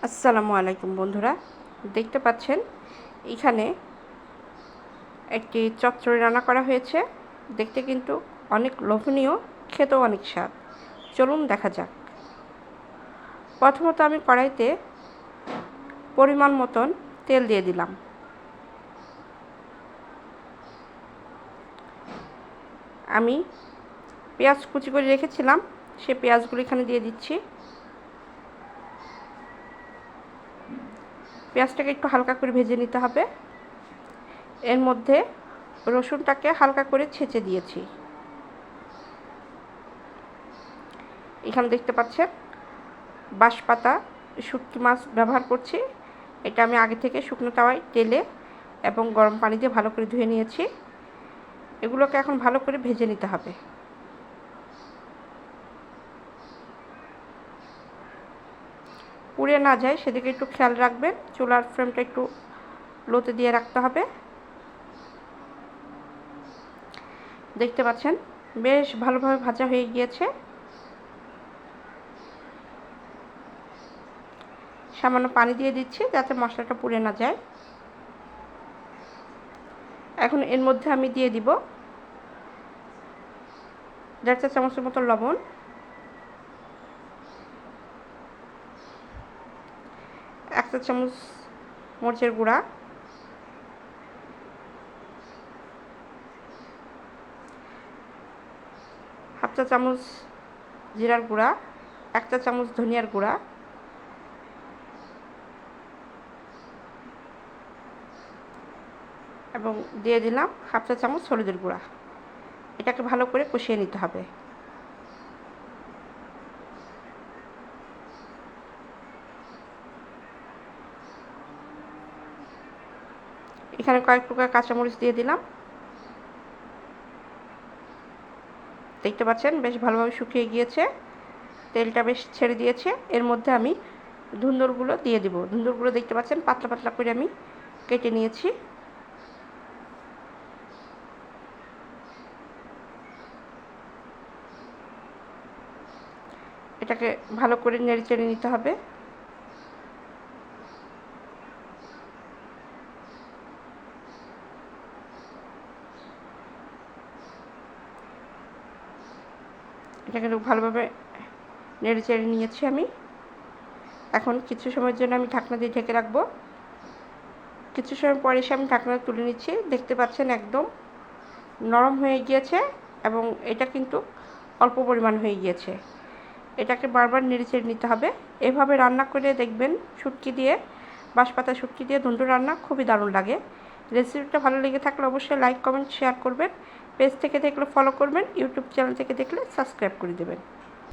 আসসালামু আলাইকুম বন্ধুরা, দেখতে পাচ্ছেন এখানে একটি চচ্চড়ি রান্না করা হয়েছে। দেখতে কিন্তু অনেক লোভনীয়, খেতেও অনেক স্বাদ। চলুন দেখা যাক। প্রথমত আমি কড়াইতে পরিমাণ মতন তেল দিয়ে দিলাম। আমি পেঁয়াজ কুচি করে রেখেছিলাম, সে পেঁয়াজগুলো এখানে দিয়ে দিচ্ছি। পেঁয়াজটাকে একটু হালকা করে ভেজে নিতে হবে। এর মধ্যে রসুনটাকে হালকা করে ছেঁচে দিয়েছি। এখানে দেখতে পাচ্ছেন বাঁশপাতা শুটকি মাছ ব্যবহার করছি। এটা আমি আগে থেকে শুকনো তাওয়ায় তেলে এবং গরম পানি দিয়ে ভালো করে ধুয়ে নিয়েছি। এগুলোকে এখন ভালো করে ভেজে নিতে হবে। পুড়ে না যায় সেদিকে একটু খেয়াল রাখবেন। চুলার ফ্লেমটা একটু লোতে দিয়ে রাখতে হবে। দেখতে পাচ্ছেন বেশ ভালোভাবে ভাজা হয়ে গিয়েছে। সামান্য পানি দিয়ে দিচ্ছি যাতে মশলাটা পুড়ে না যায়। এখন এর মধ্যে আমি দিয়ে দিব 1.5 চা চামচের মতো লবণ, 1 চা চামচ মরিচের গুঁড়া, 1/2 চা চামচ জিরার গুঁড়া, 1 চা চামচ ধনিয়ার গুঁড়া এবং দিয়ে দিলাম 1/2 চা চামচ হলুদের গুঁড়া। এটাকে ভালো করে কষিয়ে নিতে হবে। এখানে কয়েক টুকরা কাঁচামরিচ দিয়ে দিলাম। দেখতে পাচ্ছেন বেশ ভালোভাবে শুকিয়ে গিয়েছে, তেলটা বেশ ছেড়ে দিয়েছে। এর মধ্যে আমি ধুন্দুলগুলো দিয়ে দিব। ধুন্দুলগুলো দেখতে পাচ্ছেন পাতলা পাতলা করে আমি কেটে নিয়েছি। এটাকে ভালো করে নেড়ে চেড়ে নিতে হবে। এটাকে ভালোভাবে নেড়ে চেড়ে নিয়েছি আমি। এখন কিছু সময়ের জন্য আমি ঢাকনা দিয়ে ঢেকে রাখবো। কিছু সময় পরে এসে আমি ঢাকনাটা তুলে নিচ্ছি। দেখতে পাচ্ছেন একদম নরম হয়ে গিয়েছে এবং এটা কিন্তু অল্প পরিমাণ হয়ে গিয়েছে। এটাকে বারবার নেড়ে চেড়ে নিতে হবে। এভাবে রান্না করে দেখবেন শুটকি দিয়ে, বাঁশপাতা শুটকি দিয়ে ধুন্দুল রান্না খুবই দারুণ লাগে। রেসিপিটা ভালো লেগে থাকলে অবশ্যই লাইক, কমেন্ট, শেয়ার করবেন। পেজ থেকে দেখলে ফলো করবেন, ইউটিউব চ্যানেল থেকে দেখলে সাবস্ক্রাইব করে দেবেন।